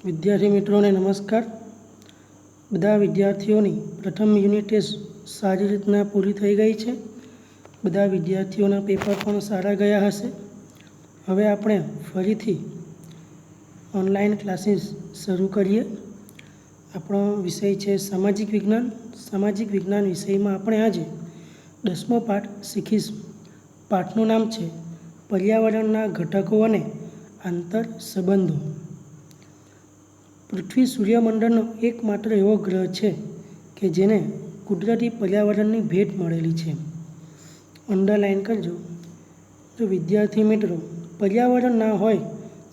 વિદ્યાર્થી મિત્રોને નમસ્કાર। બધા વિદ્યાર્થીઓની પ્રથમ યુનિટ ટેસ્ટ સારી રીતના પૂરી થઈ ગઈ છે। બધા વિદ્યાર્થીઓના પેપર પણ સારા ગયા હશે। હવે આપણે ફરીથી ઓનલાઈન ક્લાસીસ શરૂ કરીએ। આપણો વિષય છે સામાજિક વિજ્ઞાન। સામાજિક વિજ્ઞાન વિષયમાં આપણે આજે 10મો પાઠ શીખીશું। પાઠનું નામ છે પર્યાવરણના ઘટકો અને આંતર સંબંધો। પૃથ્વી સૂર્યમંડળનો એકમાત્ર એવો ગ્રહ છે કે જેને કુદરતી પર્યાવરણની ભેટ મળેલી છે। અંડરલાઇન કરજો। જો વિદ્યાર્થી મિત્રો પર્યાવરણ ના હોય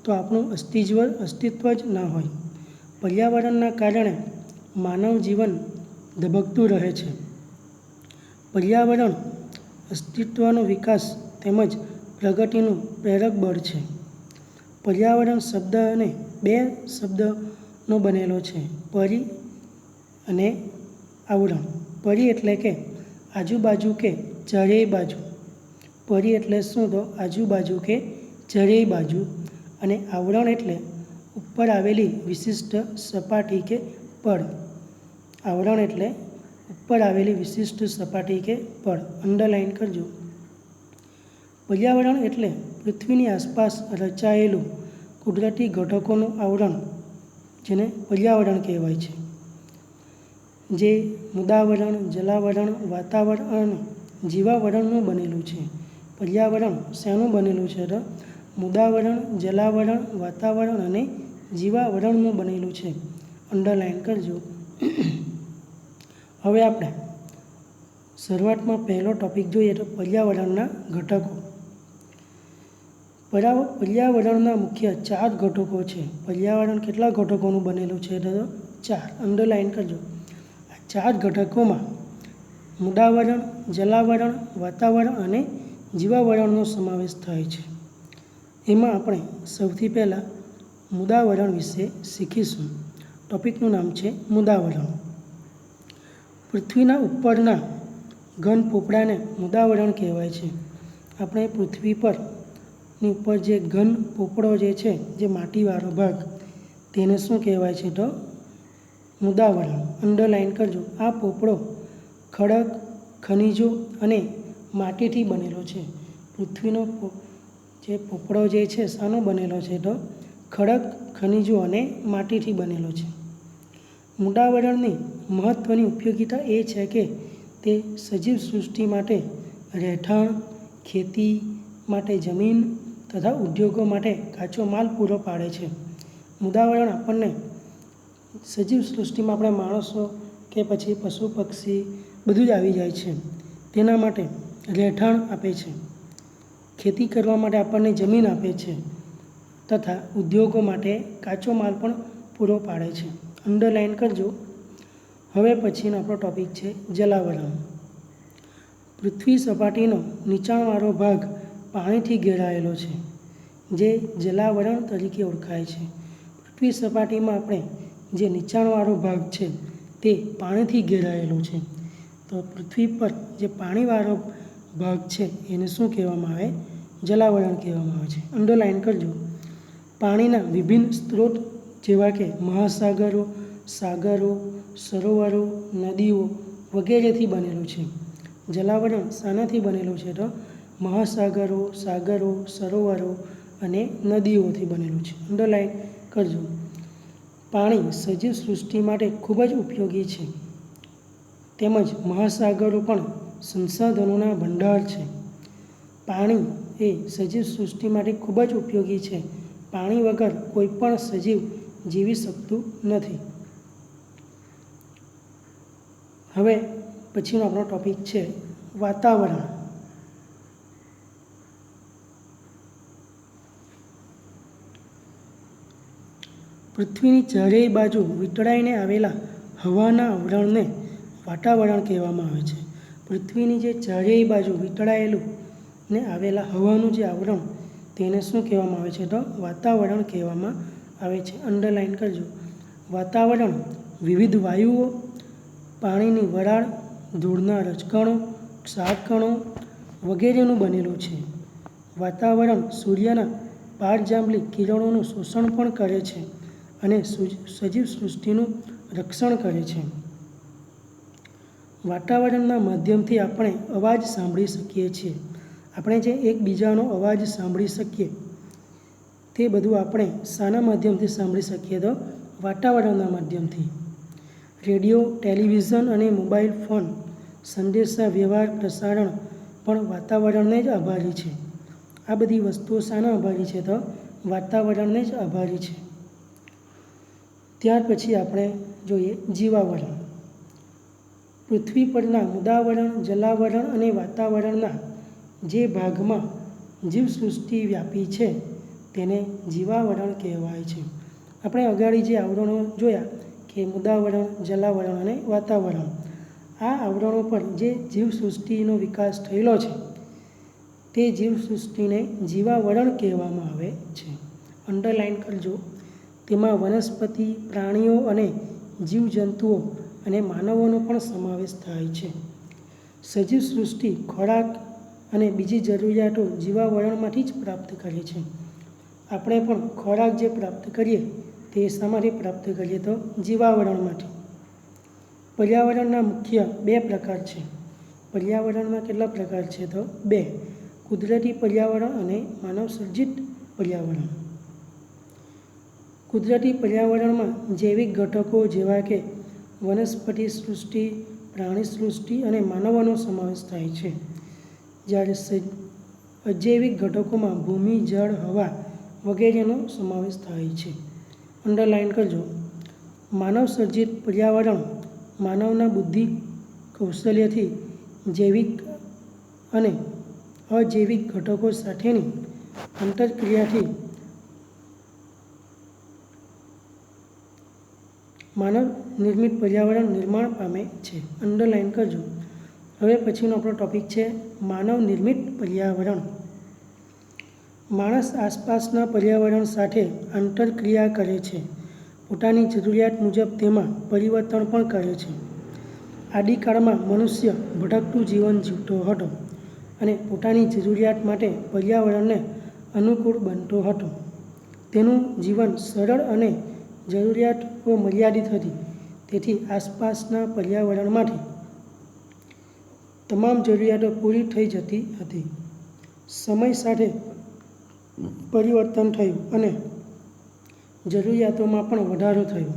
તો આપણું અસ્તિત્વ જ ના હોય। પર્યાવરણના કારણે માનવ જીવન ધબકતું રહે છે। પર્યાવરણ અસ્તિત્વનો વિકાસ તેમજ પ્રગતિનું પ્રેરક બળ છે। પર્યાવરણ શબ્દ અને બે શબ્દનો બનેલો છે, પરી અને આવરણ। પરી એટલે કે આજુબાજુ કે ચારેય બાજુ। પરી એટલે શું? તો આજુબાજુ કે ચારેય બાજુ। અને આવરણ એટલે ઉપર આવેલી વિશિષ્ટ સપાટી કે પડ। આવરણ એટલે ઉપર આવેલી વિશિષ્ટ સપાટી કે પડ। અંડરલાઇન કરજો। પર્યાવરણ એટલે પૃથ્વીની આસપાસ રચાયેલું કુદરતી ઘટકોનું આવરણ, જેને પર્યાવરણ કહેવાય છે, જે મૃદાવરણ, જલાવરણ, વાતાવરણ અને જીવાવરણનું બનેલું છે। પર્યાવરણ શેનું બનેલું છે? તો મૃદાવરણ, જલાવરણ, વાતાવરણ અને જીવાવરણનું બનેલું છે। અંડરલાઇન કરજો। હવે આપણે શરૂઆતમાં પહેલો ટોપિક જોઈએ તો પર્યાવરણના ઘટકો। પર્યાવરણના મુખ્ય 4 ઘટકો છે। પર્યાવરણ કેટલા ઘટકોનું બનેલું છે? તો 4। અંડરલાઇન કરજો। આ 4 ઘટકોમાં મૃદાવરણ, જલાવરણ, વાતાવરણ અને જીવાવરણનો સમાવેશ થાય છે। એમાં આપણે સૌથી પહેલાં મૃદાવરણ વિશે શીખીશું। ટોપિકનું નામ છે મૃદાવરણ। પૃથ્વીના ઉપરના ઘન પોપડાને મૃદાવરણ કહેવાય છે। આપણે પૃથ્વી પરની ઉપર જે ઘન પોપડો જે છે, જે માટીવાળો ભાગ, તેને શું કહેવાય છે? તો મૃદાવરણ। અંડરલાઇન કરજો। આ પોપડો ખડક, ખનિજો અને માટીથી બનેલો છે। પૃથ્વીનો જે પોપડો જે છે શાનો બનેલો છે? તો ખડક, ખનિજો અને માટીથી બનેલો છે। મૃદાવરણની મહત્ત્વની ઉપયોગિતા એ છે કે તે સજીવ સૃષ્ટિ માટે રહેઠાણ, ખેતી માટે જમીન તથા ઉદ્યોગો માટે કાચો માલ પૂરો પાડે છે। મૃદાવરણ આપણને સજીવ સૃષ્ટિમાં આપણે માણસો કે પછી પશુ પક્ષી બધું જ આવી જાય છે, તેના માટે રહેઠાણ આપે છે, ખેતી કરવા માટે આપણને જમીન આપે છે તથા ઉદ્યોગો માટે કાચો માલ પણ પૂરો પાડે છે। અંડરલાઇન કરજો। હવે પછીનો આપણો ટોપિક છે જલાવરણ। પૃથ્વી સપાટીનો નીચાણવાળો ભાગ પાણીથી ઘેરાયેલો છે, જે જલાવરણ તરીકે ઓળખાય છે। પૃથ્વી સપાટીમાં આપણે જે નીચાણવાળો ભાગ છે તે પાણીથી ઘેરાયેલો છે। તો પૃથ્વી પર જે પાણીવાળો ભાગ છે એને શું કહેવામાં આવે? જલાવરણ કહેવામાં આવે છે। અંડરલાઇન કરજો। પાણીના વિભિન્ન સ્ત્રોત જેવા કે મહાસાગરો, સાગરો, સરોવરો, નદીઓ વગેરેથી બનેલું છે। જલાવરણ શાનાથી બનેલું છે? તો મહાસાગરો, સાગરો, સરોવરો અને નદીઓથી બનેલું છે। અંડરલાઇન કરજો। પાણી સજીવ સૃષ્ટિ માટે ખૂબ જ ઉપયોગી છે, તેમજ મહાસાગરો પણ સંસાધનોના ભંડાર છે। પાણી એ સજીવ સૃષ્ટિ માટે ખૂબ જ ઉપયોગી છે। પાણી વગર કોઈ પણ સજીવ જીવી શકતું નથી। હવે પછીનો આપણો ટોપિક છે વાતાવરણ। પૃથ્વીની ચારેય બાજુ વીંટળાઈને આવેલા હવાના આવરણને વાતાવરણ કહેવામાં આવે છે। પૃથ્વીની જે ચારેય બાજુ વીંટળાયેલું ને આવેલા હવાનું જે આવરણ, તેને શું કહેવામાં આવે છે? તો વાતાવરણ કહેવામાં આવે છે। અંડરલાઇન કરજો। વાતાવરણ વિવિધ વાયુઓ, પાણીની વરાળ, ધૂળના રજકણો, ક્ષારકણો વગેરેનું બનેલું છે। વાતાવરણ સૂર્યના પારજાંબલી કિરણોનું શોષણ પણ કરે છે અને સજીવ સૃષ્ટિનું રક્ષણ કરે છે. વાતાવરણના માધ્યમથી આપણે અવાજ સાંભળી શકીએ છીએ. આપણે જે એકબીજાનો અવાજ સાંભળી શકીએ તે બધું આપણે શાના માધ્યમથી સાંભળી શકીએ? તો વાતાવરણના માધ્યમથી. રેડિયો, ટેલિવિઝન અને મોબાઈલ ફોન સંદેશા વ્યવહાર પ્રસારણ પણ વાતાવરણને જ આભારી છે. આ બધી વસ્તુઓ શાના આભારી છે? તો વાતાવરણને જ આભારી છે. ત્યાર પછી આપણે જોઈએ જીવાવરણ. પૃથ્વી પરના મૃદાવરણ, જલાવરણ અને વાતાવરણના જે ભાગમાં જીવસૃષ્ટિ વ્યાપી છે તેને જીવાવરણ કહેવાય છે. આપણે અગાડી જે આવરણો જોયા કે મૃદાવરણ, જલાવરણ અને વાતાવરણ, આ આવરણો પર જે જીવસૃષ્ટિનો વિકાસ થયેલો છે તે જીવસૃષ્ટિને જીવાવરણ કહેવામાં આવે છે. અંડરલાઇન કરજો. તેમાં વનસ્પતિ, પ્રાણીઓ અને જીવજંતુઓ અને માનવોનો પણ સમાવેશ થાય છે. સજીવ સૃષ્ટિ ખોરાક અને બીજી જરૂરિયાતો જીવાવરણમાંથી જ પ્રાપ્ત કરે છે. આપણે પણ ખોરાક જે પ્રાપ્ત કરીએ તે શામાંથી પ્રાપ્ત કરીએ? તો જીવાવરણમાંથી. પર્યાવરણના મુખ્ય 2 પ્રકાર છે. પર્યાવરણમાં કેટલા પ્રકાર છે? તો 2. કુદરતી પર્યાવરણ અને માનવસર્જિત પર્યાવરણ. કુદરતી પર્યાવરણમાં જૈવિક ઘટકો જેવા કે વનસ્પતિ સૃષ્ટિ, પ્રાણી સૃષ્ટિ અને માનવોનો સમાવેશ થાય છે. જ્યારે અજૈવિક ઘટકોમાં ભૂમિ, જળ, હવા વગેરેનો સમાવેશ થાય છે. અંડરલાઇન કરજો. માનવસર્જિત પર્યાવરણ માનવના બુદ્ધિ કૌશલ્યથી જૈવિક અને અજૈવિક ઘટકો સાથેની આંતરક્રિયાથી માનવ નિર્મિત પર્યાવરણ નિર્માણ પામે છે. અંડરલાઇન કરજો. હવે પછીનો આપણો ટોપિક છે માનવ નિર્મિત પર્યાવરણ. માણસ આસપાસના પર્યાવરણ સાથે આંતરક્રિયા કરે છે. પોતાની જરૂરિયાત મુજબ તેમાં પરિવર્તન પણ કરે છે. આદિકાળમાં મનુષ્ય ભટકતું જીવન જીવતો હતો અને પોતાની જરૂરિયાત માટે પર્યાવરણને અનુકૂળ બનતો હતો. તેનું જીવન સરળ અને જરૂરિયાતો મર્યાદિત હતી. તેથી આસપાસના પર્યાવરણમાંથી તમામ જરૂરિયાતો પૂરી થઈ જતી હતી. સમય સાથે પરિવર્તન થયું અને જરૂરિયાતોમાં પણ વધારો થયો.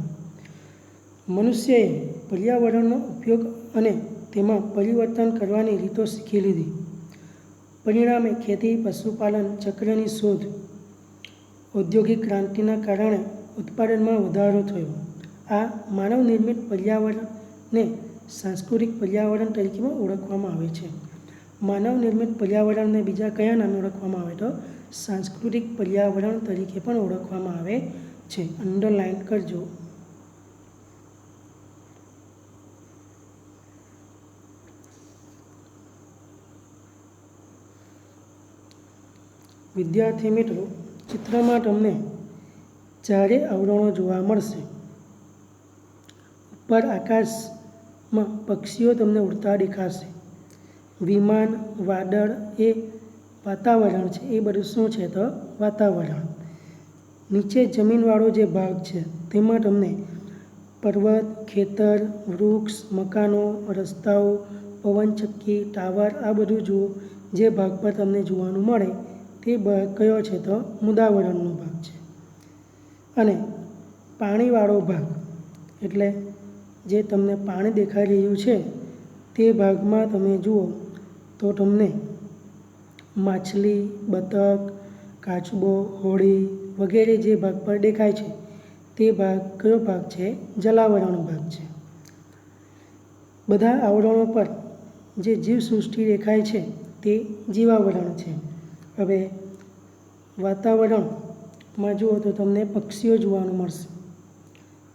મનુષ્યએ પર્યાવરણનો ઉપયોગ અને તેમાં પરિવર્તન કરવાની રીતો શીખી લીધી. પરિણામે ખેતી, પશુપાલન, ચક્રની શોધ, ઔદ્યોગિક ક્રાંતિના કારણે ઉત્પાદનમાં વધારો થયો. આ માનવ નિર્મિત પર્યાવરણને સાંસ્કૃતિક પર્યાવરણ તરીકે પણ ઓળખવામાં આવે છે. માનવ નિર્મિત પર્યાવરણને બીજા કયા નામે ઓળખવામાં આવે? તો સાંસ્કૃતિક પર્યાવરણ તરીકે પણ ઓળખવામાં આવે છે. અંડરલાઇન કરજો. વિદ્યાર્થી મિત્રો, ચિત્રમાં તમને 4 આવરણો જોવા મળશે. ઉપર આકાશમાં પક્ષીઓ તમને ઉડતા દેખાશે. વિમાન, વાદળ એ વાતાવરણ છે. એ બધું શું છે? તો વાતાવરણ. નીચે જમીનવાળો જે ભાગ છે તેમાં તમને પર્વત, ખેતર, વૃક્ષ, મકાનો, રસ્તાઓ, પવનચક્કી, ટાવર આ બધું જુઓ. જે ભાગ પર તમને જોવાનું મળે તે ભાગ કયો છે? તો મૃદાવરણનો ભાગ છે. અને પાણીવાળો ભાગ એટલે જે તમને પાણી દેખાઈ રહ્યું છે તે ભાગમાં તમે જુઓ તો તમને માછલી, બતક, કાચબો, હોડી વગેરે જે ભાગ પર દેખાય છે તે ભાગ કયો ભાગ છે? જલાવરણ ભાગ છે. બધા આવરણો પર જે જીવસૃષ્ટિ દેખાય છે તે જીવાવરણ છે. હવે વાતાવરણમાં જુઓ તો તમને પક્ષીઓ જોવાનું મળશે.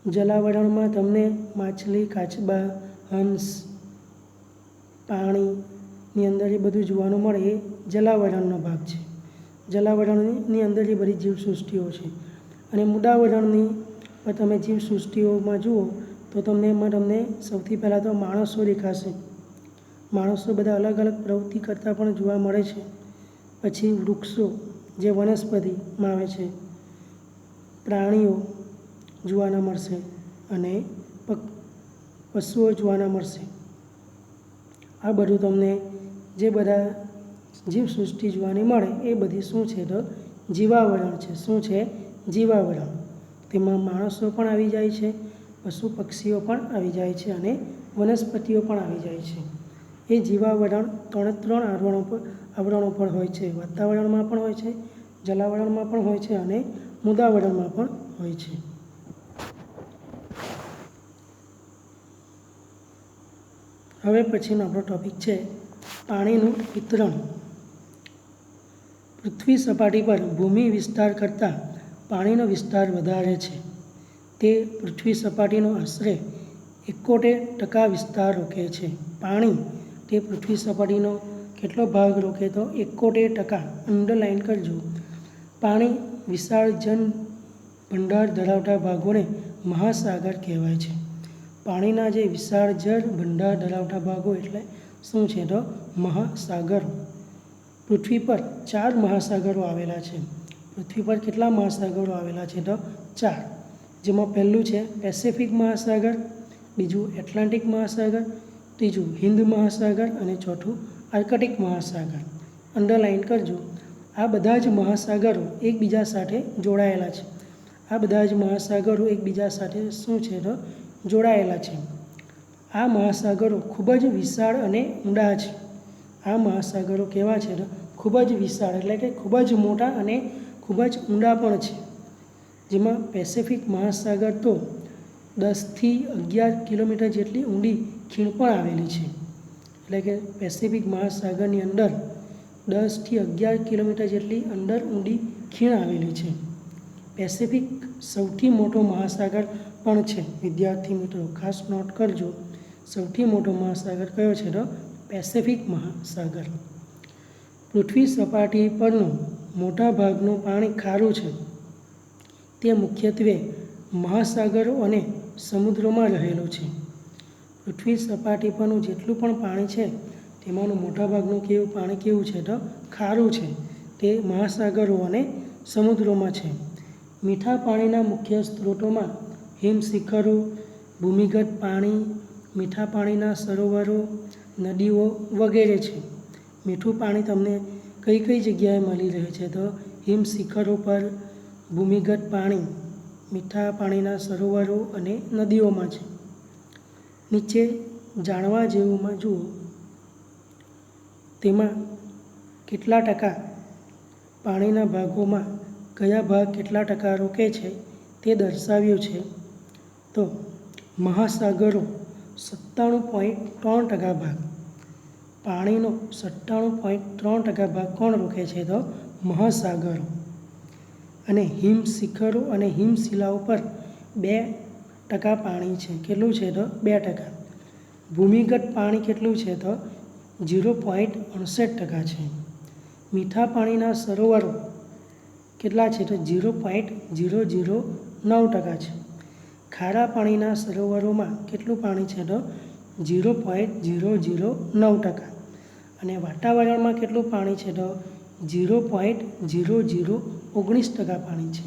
જલાવરણમાં તમને માછલી, કાચબા, હંસ, પાણીની અંદર એ બધું જોવાનું મળે એ જલાવરણનો ભાગ છે. જલાવરણની અંદર એ બધી જીવસૃષ્ટિઓ છે. અને મૃદાવરણની પર તમે જીવસૃષ્ટિઓમાં જુઓ તો તમને સૌથી પહેલાં તો માણસો દેખાશે. માણસો બધા અલગ અલગ પ્રવૃત્તિ કરતા પણ જોવા મળે છે. પછી વૃક્ષો જે વનસ્પતિમાં આવે છે, પ્રાણીઓ જોવાના મળશે અને પશુઓ જોવાના મળશે. આ બધું તમને જે બધા જીવસૃષ્ટિ જોવાની મળે એ બધી શું છે તો જીવાવરણ છે. શું છે? જીવાવરણ. તેમાં માણસો પણ આવી જાય છે, પશુ પક્ષીઓ પણ આવી જાય છે અને વનસ્પતિઓ પણ આવી જાય છે. એ જીવાવરણ ત્રણ આવરણો પર હોય છે. વાતાવરણમાં પણ હોય છે, જલાવરણમાં પણ હોય છે અને મૃદાવરણમાં પણ હોય છે. હવે પછીનો આપણો ટોપિક છે પાણીનું વિતરણ. પૃથ્વી સપાટી પર ભૂમિ વિસ્તાર કરતાં પાણીનો વિસ્તાર વધારે છે. તે પૃથ્વી સપાટીનો આશરે 71% વિસ્તાર રોકે છે. પાણી તે પૃથ્વી સપાટીનો કેટલો ભાગ રોકે તો 71%. અંડરલાઇન કરજો. પાણી વિશાળ જળ ભંડાર ધરાવતા ભાગોને મહાસાગર કહેવાય છે. પાણીના જે વિશાળ જળ ભંડાર ધરાવતા ભાગો એટલે શું છે તો મહાસાગરો. પૃથ્વી પર 4 મહાસાગરો આવેલા છે. પૃથ્વી પર કેટલા મહાસાગરો આવેલા છે તો 4. જેમાં પહેલું છે પેસિફિક મહાસાગર, બીજું એટલાન્ટિક મહાસાગર, ત્રીજું હિન્દ મહાસાગર અને ચોથું આર્કટિક મહાસાગર. અંડરલાઇન કરજો. આ બધા જ મહાસાગરો એકબીજા સાથે જોડાયેલા છે. આ બધા જ મહાસાગરો એકબીજા સાથે શું છે તો જોડાયેલા છે. આ મહાસાગરો ખૂબ જ વિશાળ અને ઊંડા છે. આ મહાસાગરો કેવા છે તો ખૂબ જ વિશાળ એટલે કે ખૂબ જ મોટા અને ખૂબ જ ઊંડા પણ છે. જેમાં પેસિફિક મહાસાગર તો 10થી 11 કિલોમીટર જેટલી ઊંડી ખીણ પણ આવેલી છે. એટલે કે પેસિફિક મહાસાગરની અંદર 10થી 11 કિલોમીટર જેટલી અંદર ઊંડી ખીણ આવેલી છે. પેસિફિક સૌથી મોટો મહાસાગર પણ છે. વિદ્યાર્થી મિત્રો ખાસ નોટ કરજો, સૌથી મોટો મહાસાગર કયો છે તો પેસિફિક મહાસાગર. પૃથ્વી સપાટી પરનું મોટા ભાગનું પાણી ખારું છે. તે મુખ્યત્વે મહાસાગરો અને સમુદ્રોમાં રહેલું છે. પૃથ્વી સપાટી પરનું જેટલું પણ પાણી છે તેમાંનું મોટાભાગનું પાણી કેવું છે તો ખારું છે. તે મહાસાગરો અને સમુદ્રોમાં છે. મીઠા પાણીના મુખ્ય સ્ત્રોતોમાં હિમશિખરો, ભૂમિગત પાણી, મીઠા પાણીના સરોવરો, નદીઓ વગેરે છે. મીઠું પાણી તમને કઈ કઈ જગ્યાએ મળી રહે છે તો હિમશિખરો પર, ભૂમિગત પાણી, મીઠા પાણીના સરોવરો અને નદીઓમાં છે. નીચે જાણવા જેવુંમાં જુઓ, તેમાં કેટલા ટકા પાણીના ભાગોમાં કયા ભાગ કેટલા ટકા રોકે છે તે દર્શાવ્યું છે. તો મહાસાગરો 97.3% ભાગ, પાણીનો 97.3% ભાગ કોણ રોકે છે તો મહાસાગરો. અને હિમશિખરો અને હિમશિલાઓ પર 2% પાણી છે. કેટલું છે તો 2%. ભૂમિગત પાણી કેટલું છે તો 0.68% છે. મીઠા પાણીના સરોવરો કેટલા છે તો 0.009% છે. ખારા પાણીના સરોવરોમાં કેટલું પાણી છે તો 0.009%. અને વાતાવરણમાં કેટલું પાણી છે તો 0.0019% પાણી છે.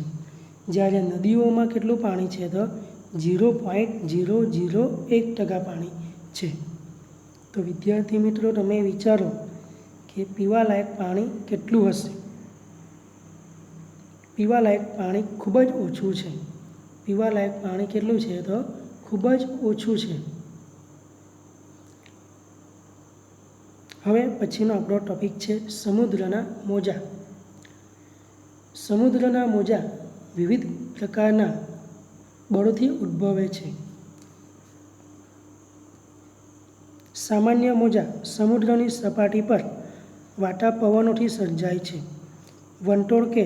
જ્યારે નદીઓમાં કેટલું પાણી છે તો 0.001% પાણી છે. તો વિદ્યાર્થી મિત્રો તમે વિચારો કે પીવાલાયક પાણી કેટલું હશે. પીવાલાયક પાણી ખૂબ જ ઓછું છે. પીવાલાયક પાણી કેટલું છે તો ખૂબ જ ઓછું છે. હવે પછીનો આપણો ટોપિક છે સમુદ્રના મોજા. સમુદ્રના મોજા વિવિધ પ્રકારના બળોથી ઉદ્ભવે છે. સામાન્ય મોજા સમુદ્રની સપાટી પર વાટા પવનોથી સર્જાય છે. વંટોળ કે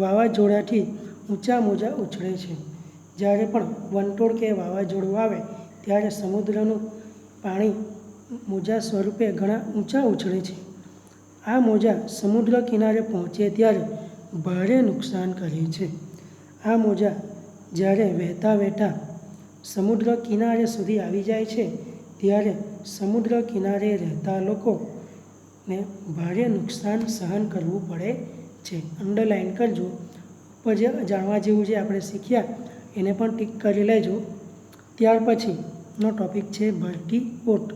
વાવાઝોડાથી ઊંચા મોજા ઉછળે છે. જ્યારે પણ વંટોળ કે વાવાઝોડું આવે ત્યારે સમુદ્રનું પાણી મોજા સ્વરૂપે ઘણા ઊંચા ઉછળે છે. આ મોજા સમુદ્ર કિનારે પહોંચે ત્યારે ભારે નુકસાન કરે છે. આ મોજા જ્યારે વહેતા વહેતા સમુદ્ર કિનારે સુધી આવી જાય છે ત્યારે સમુદ્ર કિનારે રહેતા લોકોને ભારે નુકસાન સહન કરવું પડે છે. અંડરલાઇન કરજો. ઉપર જે જાણવા જેવું જે આપણે શીખ્યા એને પણ ટીક કરી લેજો. ત્યાર પછીનો ટૉપિક છે ભરતી ઓટ.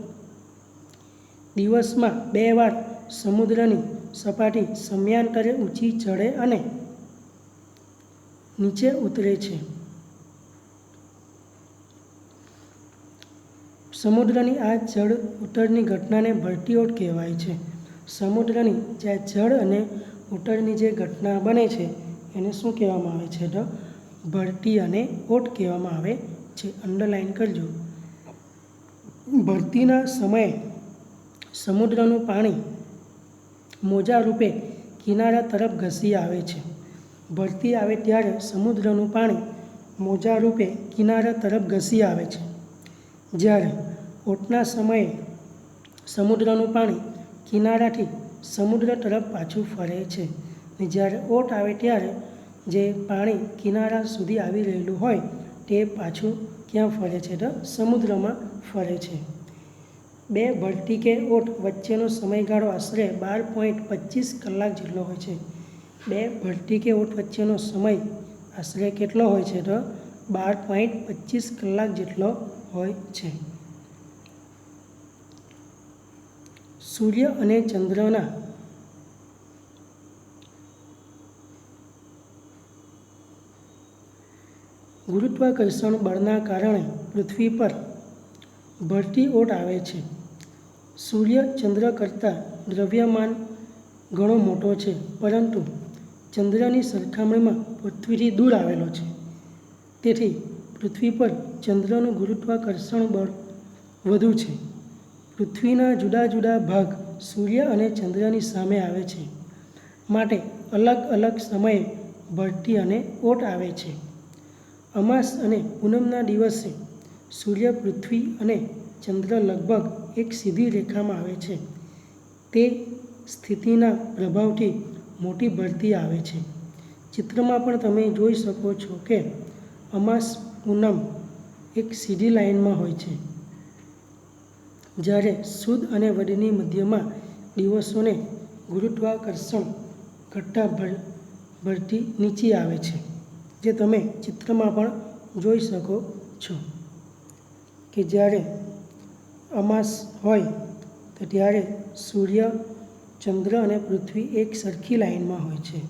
દિવસમાં 2 વાર સમુદ્રની સપાટી સમયાંતરે ઊંચી ચડે અને નીચે ઉતરે છે. સમુદ્રની આ ચડ ઉતરની ઘટનાને ભરતી ઓટ કહેવાય છે. સમુદ્રની જ્યાં ચડ અને ઉતરની જે ઘટના બને છે એને શું કહેવામાં આવે છે? તો ભરતી અને ઓટ કહેવામાં આવે છે. અંડરલાઇન કરજો. ભરતીના સમયે સમુદ્રનું પાણી મોજા રૂપે કિનારા તરફ ઘસી આવે છે. ભરતી આવે ત્યારે સમુદ્રનું પાણી મોજા રૂપે કિનારા તરફ ઘસી આવે છે. જ્યારે ઓટના સમયે સમુદ્રનું પાણી કિનારાથી સમુદ્ર તરફ પાછું ફરે છે. અને જ્યારે ઓટ આવે ત્યારે જે પાણી કિનારા સુધી આવી રહેલું હોય તે પાછું ક્યાં ફરે છે? તો સમુદ્રમાં ફરે છે. 2 ભરતી કે ઓટ વચ્ચેનો સમયગાળો આશરે 12.25 કલાક જેટલો હોય છે. 2 ભરતી કે ઓટ વચ્ચેનો સમય આશરે કેટલો હોય છે? તો 12.25 કલાક જેટલો હોય છે. સૂર્ય અને ચંદ્રના ગુરુત્વાકર્ષણ બળના કારણે પૃથ્વી પર ભરતી ઓટ આવે છે. સૂર્ય ચંદ્ર કરતાં દ્રવ્યમાન ઘણો મોટો છે, પરંતુ ચંદ્રની સરખામણીમાં પૃથ્વીથી દૂર આવેલો છે. તેથી પૃથ્વી પર ચંદ્રનું ગુરુત્વાકર્ષણ બળ વધુ છે. પૃથ્વીના જુદા જુદા ભાગ સૂર્ય અને ચંદ્રની સામે આવે છે, માટે અલગ અલગ સમયે ભરતી અને ઓટ આવે છે. અમાસ અને પૂનમના દિવસે સૂર્ય, પૃથ્વી અને ચંદ્ર લગભગ એક સીધી રેખામાં આવે છે. તે સ્થિતિના પ્રભાવથી મોટી ભરતી આવે છે. ચિત્રમાં પણ તમે જોઈ શકો છો કે અમાસ, પૂનમ એક સીધી લાઇનમાં હોય છે, જ્યારે સુદ અને વદની મધ્યમાં દિવસોને ગુરુત્વાકર્ષણ ઘટતા ભરતી નીચી આવે છે, જે તમે ચિત્રમાં પણ જોઈ શકો છો કે જ્યારે અમાસ હોય તો ત્યારે સૂર્ય, ચંદ્ર અને પૃથ્વી એક સરખી લાઇનમાં હોય છે,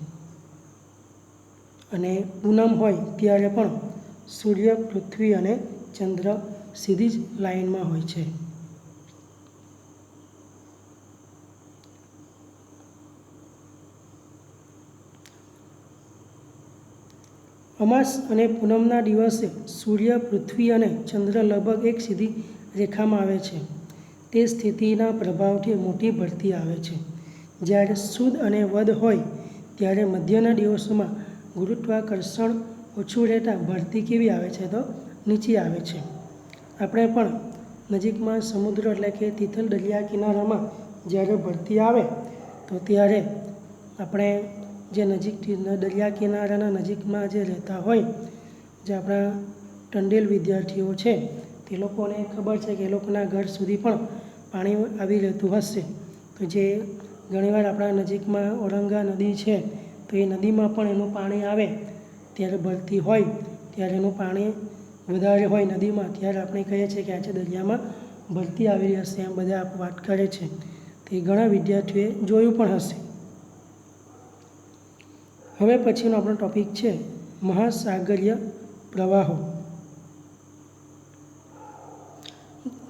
અને પૂનમ હોય ત્યારે પણ સૂર્ય, પૃથ્વી અને ચંદ્ર સીધી જ લાઇનમાં હોય છે. અમાસ અને પૂનમના દિવસે સૂર્ય, પૃથ્વી અને ચંદ્ર લગભગ એક સીધી રેખામાં આવે છે. તે સ્થિતિના પ્રભાવથી મોટી ભરતી આવે છે. જ્યારે સુદ અને વદ હોય ત્યારે મધ્યના દિવસોમાં ગુરુત્વાકર્ષણ ઓછું રહેતા ભરતી કેવી આવે છે? તો નીચી આવે છે. આપણે પણ નજીકમાં સમુદ્ર એટલે કે તિથલ દરિયા કિનારામાં જ્યારે ભરતી આવે તો ત્યારે આપણે જે નજીકથી દરિયા કિનારાના નજીકમાં જે રહેતા હોય, જે આપણા ટંડેલ વિદ્યાર્થીઓ છે, તે લોકોને ખબર છે કે એ લોકોના ઘર સુધી પણ પાણી આવી રહેતું હશે. તો જે ઘણીવાર આપણા નજીકમાં ઔરંગા નદી છે, તો એ નદીમાં પણ એનું પાણી આવે ત્યારે ભરતી હોય ત્યારે એનું પાણી વધારે હોય નદીમાં, ત્યારે આપણે કહીએ છીએ કે આજે દરિયામાં ભરતી આવી હશે, એમ બધા વાત કરે છે. તે ઘણા વિદ્યાર્થીઓએ જોયું પણ હશે. હવે પછીનો આપણો ટૉપિક છે મહાસાગરીય પ્રવાહો.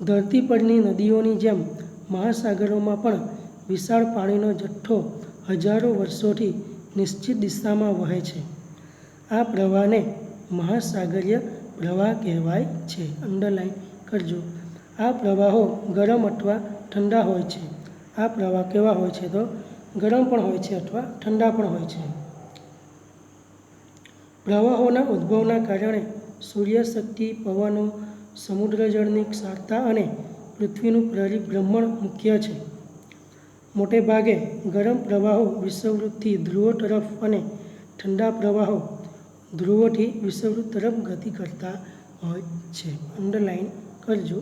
ધરતી પરની નદીઓની જેમ મહાસાગરોમાં પણ વિશાળ પાણીનો જથ્થો હજારો વર્ષોથી નિશ્ચિત દિશામાં વહે છે. આ પ્રવાહને મહાસાગરીય પ્રવાહ કહેવાય છે. અંડરલાઇન કરજો. આ પ્રવાહો ગરમ અથવા ઠંડા હોય છે. આ પ્રવાહ કેવા હોય છે? તો ગરમ પણ હોય છે અથવા ઠંડા પણ હોય છે. પ્રવાહોના ઉદ્ભવના કારણે સૂર્યશક્તિ, પવનો, સમુદ્રજળની ક્ષારતા અને પૃથ્વીનું પરિભ્રમણ મુખ્ય છે. મોટે ભાગે ગરમ પ્રવાહો વિષુવવૃત્તથી ધ્રુવો તરફ અને ઠંડા પ્રવાહો ધ્રુવોથી વિષુવવૃત્ત તરફ ગતિ કરતા હોય છે. અંડરલાઇન કરજો.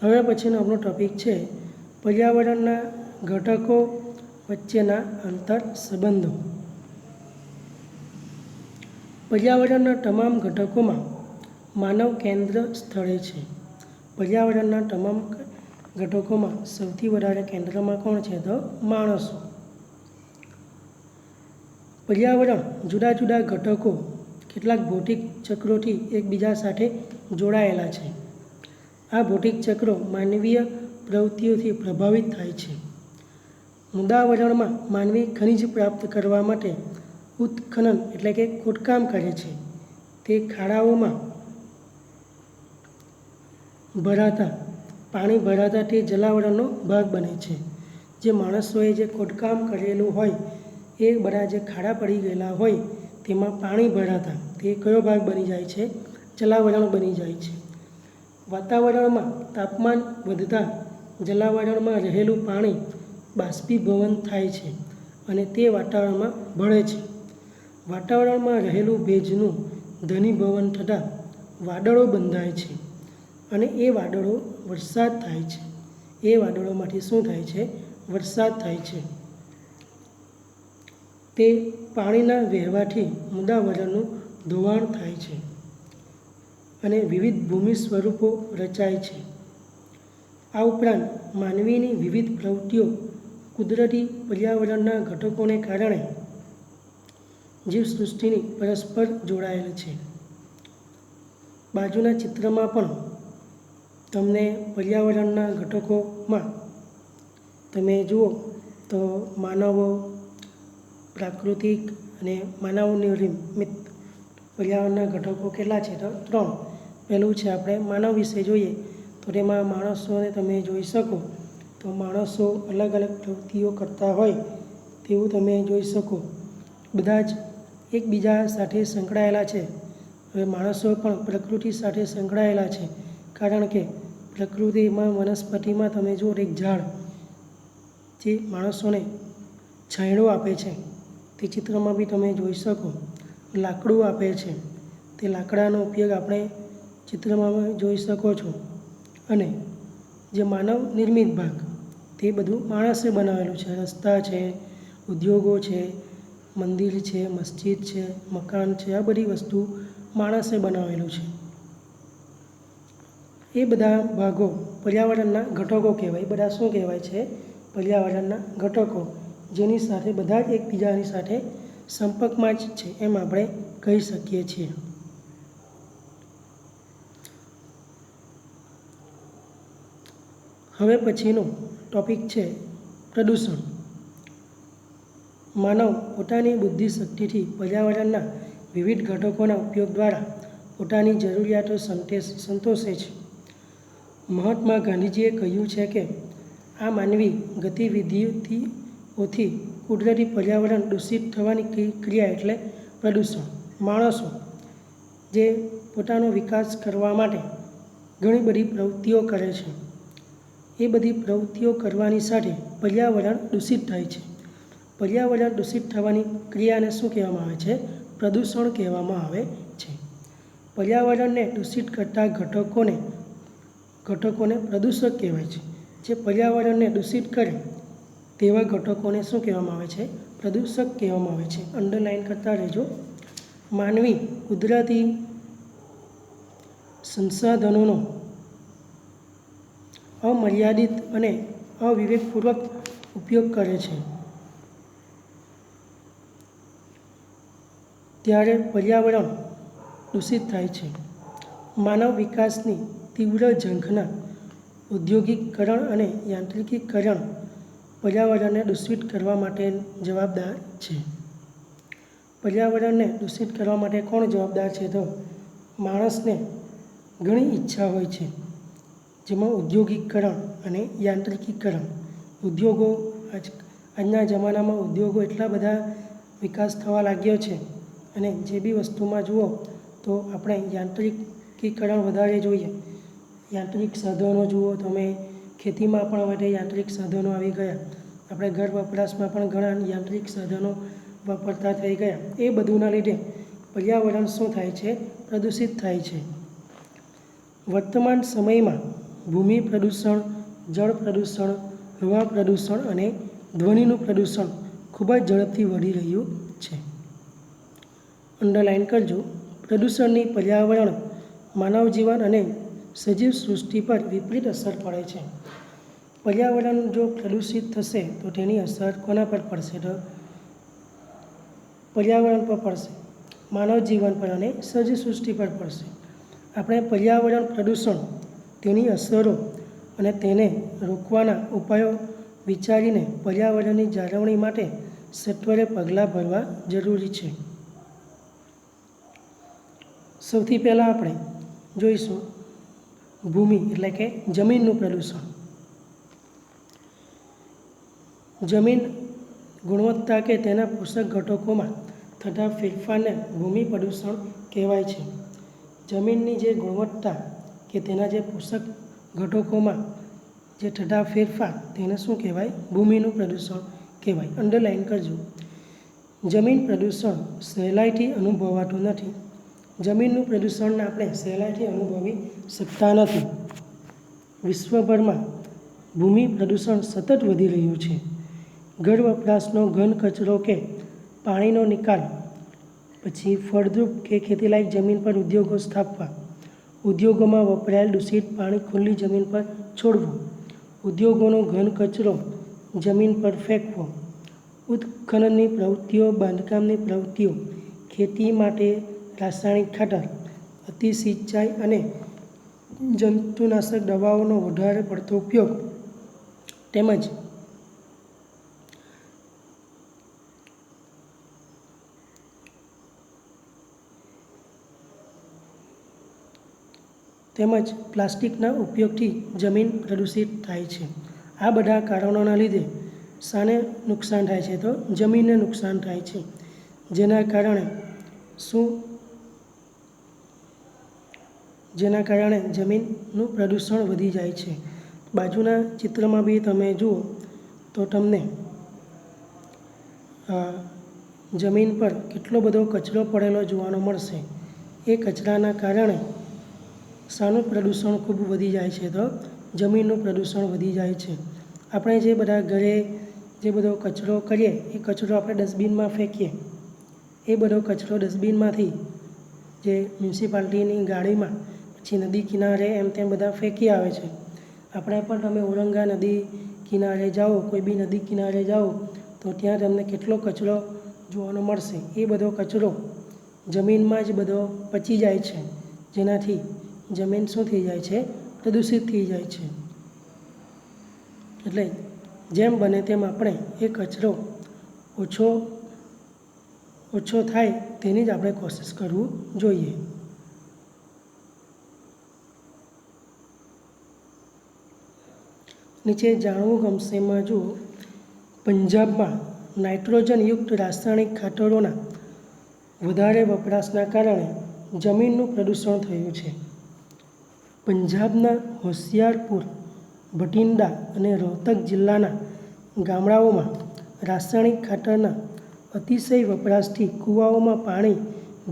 હવે પછીનો આપણો ટૉપિક છે પર્યાવરણના ઘટકો વચ્ચેના આંતર સંબંધો. પર્યાવરણના તમામ ઘટકોમાં માનવ કેન્દ્ર સ્થળે છે. પર્યાવરણના તમામ ઘટકોમાં સૌથી વધારે કેન્દ્રમાં કોણ છે? તો માણસો. પર્યાવરણ જુદા જુદા ઘટકો કેટલાક ભૌતિક ચક્રોથી એકબીજા સાથે જોડાયેલા છે. આ ભૌતિક ચક્રો માનવીય પ્રવૃત્તિઓથી પ્રભાવિત થાય છે. મૃદાવરણમાં માનવી ખનિજ પ્રાપ્ત કરવા માટે ઉત્ખનન એટલે કે ખોદકામ કરે છે. તે ખાડાઓમાં પાણી ભરાતા તે જલાવરણનો ભાગ બને છે. જે માણસોએ જે ખોદકામ કરેલું હોય એ બધા જે ખાડા પડી ગયેલા હોય તેમાં પાણી ભરાતા તે કયો ભાગ બની જાય છે? જલાવરણ બની જાય છે. વાતાવરણમાં તાપમાન વધતા જલાવરણમાં રહેલું પાણી બાષ્પીભવન થાય છે અને તે વાતાવરણમાં ભળે છે. વાતાવરણમાં રહેલું ભેજનું ઘનીભવન થતાં વાદળો બંધાય છે અને એ વાદળો વરસાદ થાય છે. એ વાદળોમાંથી શું થાય છે? વરસાદ થાય છે. તે પાણીના વહેવાથી મૃદાવરણનું ધોવાણ થાય છે અને વિવિધ ભૂમિ સ્વરૂપો રચાય છે. આ ઉપરાંત માનવીની વિવિધ પ્રવૃત્તિઓ કુદરતી પર્યાવરણના ઘટકોને કારણે જીવસૃષ્ટિની પરસ્પર જોડાયેલ છે. બાજુના ચિત્રમાં પણ તમને પર્યાવરણના ઘટકોમાં તમે જુઓ તો માનવો, પ્રાકૃતિક અને માનવ નિર્મિત પર્યાવરણના ઘટકો કેટલા છે? તો 3. પહેલું છે આપણે માનવ વિશે જોઈએ તો તેમાં માણસોને તમે જોઈ શકો તો માણસો અલગ અલગ પ્રવૃત્તિઓ કરતા હોય તેવું તમે જોઈ શકો. બધા જ એકબીજા સાથે સંકળાયેલા છે. હવે માણસો પણ પ્રકૃતિ સાથે સંકળાયેલા છે કારણ કે પ્રકૃતિમાં વનસ્પતિમાં તમે જુઓ એક ઝાડ જે માણસોને છાંયડો આપે છે તે ચિત્રમાં બી તમે જોઈ શકો. લાકડું આપે છે તે લાકડાનો ઉપયોગ આપણે ચિત્રમાં જોઈ શકો છો. અને જે માનવ નિર્મિત ભાગ તે બધું માણસે બનાવેલું છે. રસ્તા છે, ઉદ્યોગો છે, મંદિર છે, મસ્જિદ છે, મકાન છે, આ બધી વસ્તુ માણસે બનાવેલું છે. એ બધા ભાગો પર્યાવરણના ઘટકો કહેવાય. એ બધા શું કહેવાય છે? પર્યાવરણના ઘટકો, જેની સાથે બધા જ એકબીજાની સાથે સંપર્કમાં જ છે એમ આપણે કહી શકીએ છીએ. હવે પછીનો ટોપિક છે પ્રદૂષણ. માનવ પોતાની બુદ્ધિશક્તિથી પર્યાવરણના વિવિધ ઘટકોના ઉપયોગ દ્વારા પોતાની જરૂરિયાતો સંતોષે છે. મહાત્મા ગાંધીજીએ કહ્યું છે કે આ માનવી ગતિવિધિઓથી કુદરતી પર્યાવરણ દૂષિત થવાની ક્રિયા એટલે પ્રદૂષણ. માણસો જે પોતાનો વિકાસ કરવા માટે ઘણી બધી પ્રવૃત્તિઓ કરે છે એ બધી પ્રવૃત્તિઓ કરવાની સાથે પર્યાવરણ દૂષિત થાય છે. પર્યાવરણ દૂષિત થવાની ક્રિયાને શું કહેવામાં આવે છે? પ્રદૂષણ કહેવામાં આવે છે. પર્યાવરણને દૂષિત કરતા ઘટકોને પ્રદૂષક કહેવાય છે. જે પર્યાવરણને દૂષિત કરે તેવા ઘટકોને શું કહેવામાં આવે છે? પ્રદૂષક કહેવામાં આવે છે. અંડરલાઇન કરતા રહેજો. માનવી કુદરતી સંસાધનોનો અમર્યાદિત અને અવિવેકપૂર્વક ઉપયોગ કરે છે ત્યારે પર્યાવરણ દૂષિત થાય છે. માનવ વિકાસની તીવ્ર ઝંખના ઔદ્યોગિકીકરણ અને યાંત્રિકીકરણ પર્યાવરણને દૂષિત કરવા માટે જવાબદાર છે. પર્યાવરણને દૂષિત કરવા માટે કોણ જવાબદાર છે? તો માણસને ઘણી ઈચ્છા હોય છે જેમાં ઔદ્યોગિકીકરણ અને યાંત્રિકીકરણ. ઉદ્યોગો આજના જમાનામાં ઉદ્યોગો એટલા બધા વિકાસ થવા લાગ્યો છે અને જે બી વસ્તુમાં જુઓ તો આપણે યાંત્રિકીકરણ વધારે જોઈએ. યાંત્રિક સાધનો જુઓ તમે, ખેતીમાં પણ હવે યાંત્રિક સાધનો આવી ગયા. આપણે ઘર વપરાશમાં પણ ઘણા યાંત્રિક સાધનો વાપરતા થઈ ગયા. એ બધુંના લીધે પર્યાવરણ શું થાય છે? પ્રદૂષિત થાય છે. વર્તમાન સમયમાં ભૂમિ પ્રદૂષણ, જળ પ્રદૂષણ, હવા પ્રદૂષણ અને ધ્વનિનું પ્રદૂષણ ખૂબ જ ઝડપથી વધી રહ્યું છે. અંડરલાઇન કરજો. પ્રદૂષણની પર્યાવરણ, માનવ જીવન અને સજીવ સૃષ્ટિ પર વિપરીત અસર પડે છે. પર્યાવરણ જો પ્રદૂષિત થશે તો તેની અસર કોના પર પડશે? તો પર્યાવરણ પર પડશે, માનવ જીવન પર અને સજીવ સૃષ્ટિ પર પડશે. આપણે પર્યાવરણ પ્રદૂષણ, તેની અસરો અને તેને રોકવાના ઉપાયો વિચારીને પર્યાવરણની જાળવણી માટે સત્વરે પગલાં ભરવા જરૂરી છે. સૌથી પહેલાં આપણે જોઈશું ભૂમિ એટલે કે જમીનનું પ્રદૂષણ. જમીન ગુણવત્તા કે તેના પોષક ઘટકોમાં થતા ફેરફારને ભૂમિ પ્રદૂષણ કહેવાય છે. જમીનની જે ગુણવત્તા કે તેના જે પોષક ઘટકોમાં જે થતા ફેરફાર તેને શું કહેવાય? ભૂમિનું પ્રદૂષણ કહેવાય. અંડરલાઇન કરજો. જમીન પ્રદૂષણ સહેલાઈથી અનુભવાતું નથી. જમીનનું પ્રદૂષણને આપણે સહેલાઈથી અનુભવી શકતા નથી. વિશ્વભરમાં ભૂમિ પ્રદૂષણ સતત વધી રહ્યું છે. ઘર વપરાશનો ઘન કચરો કે પાણીનો નિકાલ, પછી ફળદ્રુપ કે ખેતીલાયક જમીન પર ઉદ્યોગો સ્થાપવા, ઉદ્યોગોમાં વપરાયેલ દૂષિત પાણી ખુલ્લી જમીન પર છોડવું, ઉદ્યોગોનો ઘન કચરો જમીન પર ફેંકવો, ઉત્ખનનની પ્રવૃત્તિઓ, બાંધકામની પ્રવૃત્તિઓ, ખેતી માટે રાસાયણિક ખાતર, અતિસિંચાઈ અને જંતુનાશક દવાઓનો વધારે પડતો ઉપયોગ તેમજ પ્લાસ્ટિકના ઉપયોગથી જમીન પ્રદૂષિત થાય છે. આ બધા કારણોના લીધે શાને નુકસાન થાય છે? તો જમીનને નુકસાન થાય છે. જેના કારણે જમીનનું પ્રદૂષણ વધી જાય છે. બાજુના ચિત્રમાં બી તમે જુઓ તો તમને જમીન પર કેટલો બધો કચરો પડેલો જોવાનો મળશે. એ કચરાના કારણે શાનું પ્રદૂષણ ખૂબ વધી જાય છે? તો જમીનનું પ્રદૂષણ વધી જાય છે. આપણે જે બધા ઘરે જે બધો કચરો કરીએ એ કચરો આપણે ડસ્ટબિનમાં ફેંકીએ. એ બધો કચરો ડસ્ટબિનમાંથી જે મ્યુનિસિપાલિટીની ગાડીમાં પછી નદી કિનારે એમ તેમ બધા ફેંકી આવે છે. આપણે પણ તમે ઔરંગા નદી કિનારે જાઓ, કોઈ બી નદી કિનારે જાઓ તો ત્યાં તમને કેટલો કચરો જોવાનો મળશે. એ બધો કચરો જમીનમાં જ બધો પચી જાય છે, જેનાથી જમીન શું થઈ જાય છે? પ્રદૂષિત થઈ જાય છે. એટલે જેમ બને તેમ આપણે એ કચરો ઓછો થાય તેની જ આપણે કોશિશ કરવું જોઈએ. નીચે જાણવું ગમશે એમાં જુઓ, પંજાબમાં નાઇટ્રોજનયુક્ત રાસાયણિક ખાતરોના વધારે વપરાશના કારણે જમીનનું પ્રદૂષણ થયું છે. પંજાબના હોશિયારપુર, ભટિંડા અને રોહતક જિલ્લાના ગામડાઓમાં રાસાયણિક ખાતરના અતિશય વપરાશથી કૂવાઓમાં પાણી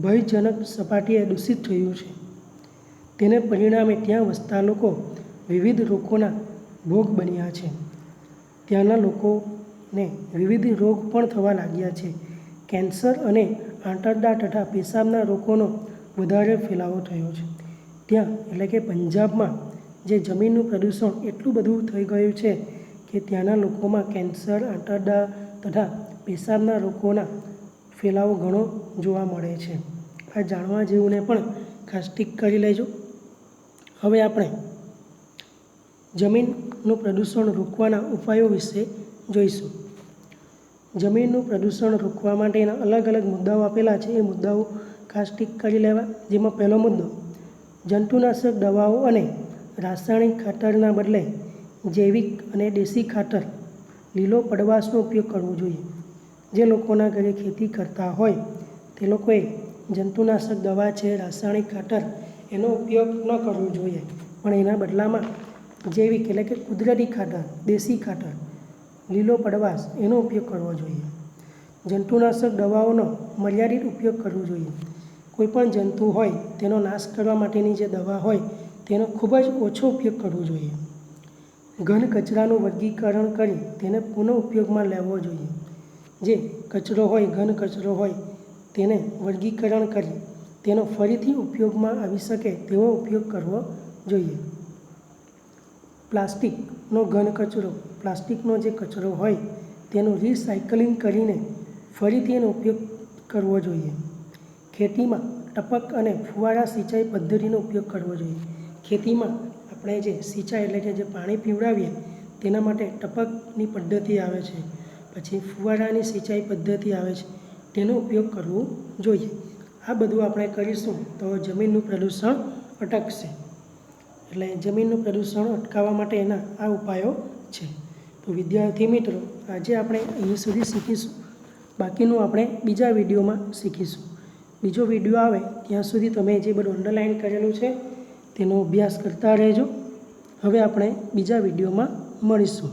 ભયજનક સપાટીએ દૂષિત થયું છે. તેને પરિણામે ત્યાં વસતા લોકો વિવિધ રોગોના ભોગ બન્યા છે. ત્યાંના લોકોને વિવિધ રોગ પણ થવા લાગ્યા છે. કેન્સર અને આંતરડા તથા પેશાબના રોગોનો વધારે ફેલાવો થયો છે. ત્યાં એટલે કે પંજાબમાં જે જમીનનું પ્રદૂષણ એટલું બધું થઈ ગયું છે કે ત્યાંના લોકોમાં કેન્સર, આંતરડા તથા પેશાબના રોગોના ફેલાવો ઘણો જોવા મળે છે. આ જાણવા જેવુંને પણ ખાસ ટીક કરી લેજો. હવે આપણે જમીનનું પ્રદૂષણ રોકવાના ઉપાયો વિશે જોઈશું. જમીનનું પ્રદૂષણ રોકવા માટેના અલગ અલગ મુદ્દાઓ આપેલા છે. એ મુદ્દાઓ ખાસ ટીક કરી લેવા. જેમાં પહેલો મુદ્દો, જંતુનાશક દવાઓ અને રાસાયણિક ખાતરના બદલે જૈવિક અને દેશી ખાતર, લીલો પડવાશનો ઉપયોગ કરવો જોઈએ. જે લોકોના ઘરે ખેતી કરતા હોય તે લોકોએ જંતુનાશક દવા છે, રાસાયણિક ખાતર એનો ઉપયોગ ન કરવો જોઈએ, પણ એના બદલામાં જૈવિક એટલે કે કુદરતી ખાતર, દેશી ખાતર, લીલો પડવાશ એનો ઉપયોગ કરવો જોઈએ. જંતુનાશક દવાઓનો મર્યાદિત ઉપયોગ કરવો જોઈએ. કોઈપણ જંતુ હોય તેનો નાશ કરવા માટેની જે દવા હોય તેનો ખૂબ જ ઓછો ઉપયોગ કરવો જોઈએ. ઘન કચરાનું વર્ગીકરણ કરી તેને પુનઃ ઉપયોગમાં લેવો જોઈએ. જે કચરો હોય, ઘન કચરો હોય તેને વર્ગીકરણ કરી તેનો ફરીથી ઉપયોગમાં આવી શકે તેવો ઉપયોગ કરવો જોઈએ. પ્લાસ્ટિકનો ઘન કચરો, પ્લાસ્ટિકનો જે કચરો હોય તેનું રિસાયકલિંગ કરીને ફરીથી એનો ઉપયોગ કરવો જોઈએ. ખેતીમાં ટપક અને ફુવારા સિંચાઈ પદ્ધતિનો ઉપયોગ કરવો જોઈએ. ખેતીમાં આપણે જે સિંચાઈ એટલે કે જે પાણી પીવડાવીએ તેના માટે ટપકની પદ્ધતિ આવે છે, પછી ફુવારાની સિંચાઈ પદ્ધતિ આવે છે, તેનો ઉપયોગ કરવો જોઈએ. આ બધું આપણે કરીશું તો જમીનનું પ્રદૂષણ અટકશે. એટલે જમીનનું પ્રદૂષણ અટકાવવા માટેના આ ઉપાયો છે. તો વિદ્યાર્થી મિત્રો, આજે આપણે અહીં સુધી શીખીશું. બાકીનું આપણે બીજા વિડીયોમાં શીખીશું. બીજો વિડીયો આવે ત્યાં સુધી તમે જે બધું અંડરલાઇન કરેલું છે તેનો અભ્યાસ કરતા રહેજો. હવે આપણે બીજા વિડીયોમાં મળીશું.